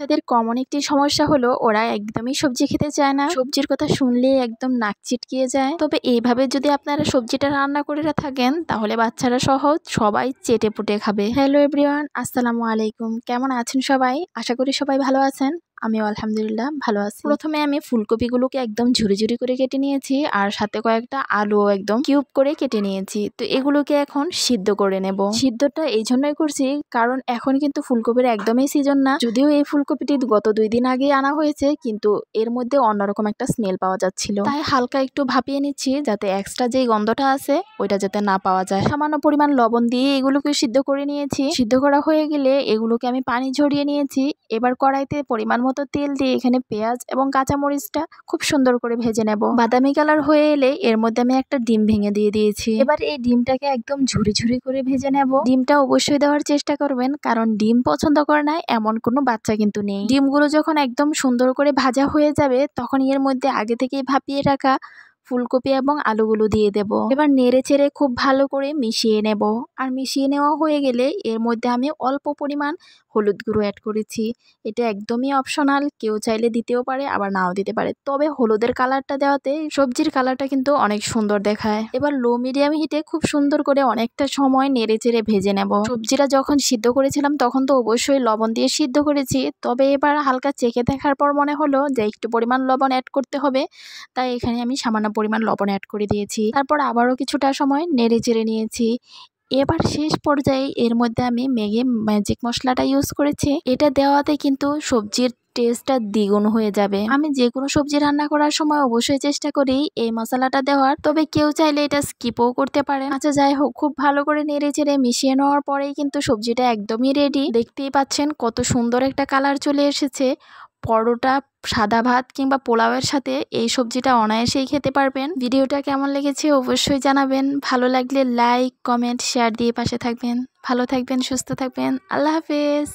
বাচ্চাদের কমন একটি সমস্যা হলো ওরা একদমই সবজি খেতে চায় না। সবজির কথা শুনলেই একদম নাক চিটকিয়ে যায়। তবে এইভাবে যদি আপনারা সবজিটা রান্না করে থাকেন তাহলে বাচ্চারা সহ সবাই চেটে পুটে খাবে। হ্যালো এভরিওয়ান, আসসালামু আলাইকুম। কেমন আছেন সবাই? আশা করি সবাই ভালো আছেন। আমিও আলহামদুলিল্লাহ ভালো আছি। প্রথমে আমি ফুলকপিগুলোকে একদম ঝুরি ঝুরি করে কেটে নিয়েছি আর সাথে কয়েকটা আলু একদম কিউব করে কেটে নিয়েছি। তো এগুলোকে এখন সিদ্ধ করে নেব। সিদ্ধটা এই জন্যই করছি কারণ এখন কিন্তু ফুলকপির একদমই সিজন না। যদিও এই ফুলকপিটি গত 2 দিন আগে আনা হয়েছে, কিন্তু এর মধ্যে অন্যরকম একটা স্মেল পাওয়া যাচ্ছিল, তাই হালকা একটু ভাপিয়ে নিচ্ছি যাতে এক্সট্রা যেই গন্ধটা আছে ওইটা যাতে না পাওয়া যায়। সামান্য পরিমাণ লবণ দিয়ে এগুলোকে সিদ্ধ করে নিয়েছি। সিদ্ধ করা হয়ে গেলে এগুলোকে আমি পানি ঝরিয়ে নিয়েছি। এবার কড়াইতে পরিমাণ মতো তেল দিয়ে এখানে পেঁয়াজ এবং কাঁচামরিচটা খুব সুন্দর করে ভেজে নেব। বাদামি কালার হয়ে এলে এর মধ্যে আমি একটা ডিম ভেঙে দিয়ে দিয়েছি। এবার এই ডিমটাকে একদম ঝুরি ঝুরি করে ভেজে নেব। ডিমটা অবশ্যই দেওয়ার চেষ্টা করবেন কারণ ডিম পছন্দ করে না এমন কোনো বাচ্চা কিন্তু নেই। ডিমগুলো যখন একদম সুন্দর করে ভাজা হয়ে যাবে তখন এর মধ্যে আগে থেকেই ভাপিয়ে রাখা ফুলকপি এবং আলুগুলো দিয়ে দেব। এবার নেড়ে চেড়ে খুব ভালো করে মিশিয়ে নেব। আর মিশিয়ে নেওয়া হয়ে গেলে এর মধ্যে আমি অল্প পরিমাণ হলুদ গুঁড়ো অ্যাড করেছি। এটা একদমই অপশনাল, কেউ চাইলে দিতেও পারে আবার নাও দিতে পারে, তবে হলুদের কালারটা দেওয়াতে সবজির কালারটা কিন্তু অনেক সুন্দর দেখায়। এবার লো মিডিয়াম হিটে খুব সুন্দর করে অনেকটা সময় নেড়ে চেড়ে ভেজে নেব। সবজিটা যখন সিদ্ধ করেছিলাম তখন তো অবশ্যই লবণ দিয়ে সিদ্ধ করেছি, তবে এবার হালকা চেখে দেখার পর মনে হলো যে একটু পরিমাণ লবণ অ্যাড করতে হবে, তাই এখানে আমি সামান্য পরিমাণ লবণ অ্যাড করে দিয়েছি। তারপর আবারও কিছুটা সময় নেড়ে চেড়ে নিয়েছি। এবার শেষ পর্যায়ে এর মধ্যে আমি ম্যাজিক মশলাটা ইউজ করেছি। এটা দেওয়াতে কিন্তু সবজির টেস্টটা দ্বিগুণ হয়ে যাবে। আমি যে কোনো সবজি রান্না করার সময় অবশ্যই চেষ্টা করি এই মশলাটা দেওয়ার, তবে কেউ চাইলে এটা স্কিপও করতে পারে। আচ্ছা যাই হোক, খুব ভালো করে নেড়ে চেড়ে মিশিয়ে নেওয়ার পরেই কিন্তু সবজিটা একদমই রেডি। দেখতেই পাচ্ছেন কত সুন্দর একটা কালার চলে এসেছে। পরোটা, সাদা ভাত কিংবা পোলাওয়ের সাথে এই সবজিটা অনায়াসেই খেতে পারবেন। ভিডিওটা কেমন লেগেছে অবশ্যই জানাবেন। ভালো লাগলে লাইক, কমেন্ট, শেয়ার দিয়ে পাশে থাকবেন। ভালো থাকবেন, সুস্থ থাকবেন। আল্লাহ হাফেজ।